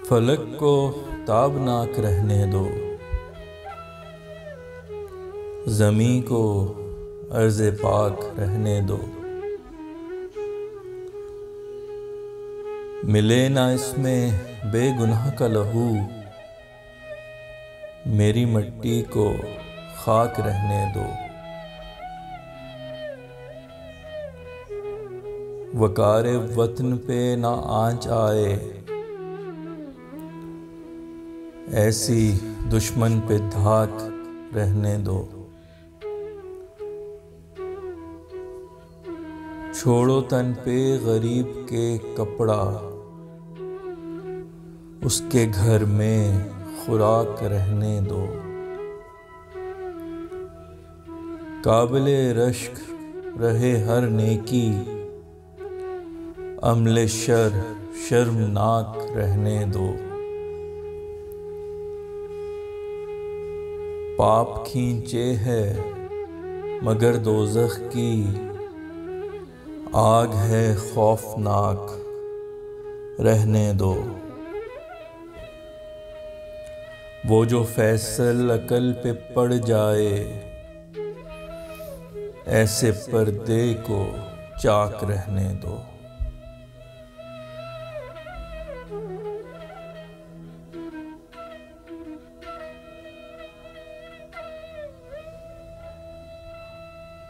फलक को ताबनाक रहने दो, ज़मीं को अर्ज़े पाक रहने दो। मिले ना इसमें बेगुनाह का लहू, मेरी मिट्टी को खाक रहने दो। वकारे वतन पे ना आँच आए, ऐसी दुश्मन पे धाक रहने दो। छोड़ो तन पे गरीब के कपड़ा, उसके घर में खुराक रहने दो। काबिले रश्क रहे हर नेकी, अम्ले शर्मनाक रहने दो। पाप खींचे है मगर दोज़ख की आग है खौफनाक रहने दो। वो जो फैसल अकल पे पड़ जाए, ऐसे पर्दे को चाक रहने दो।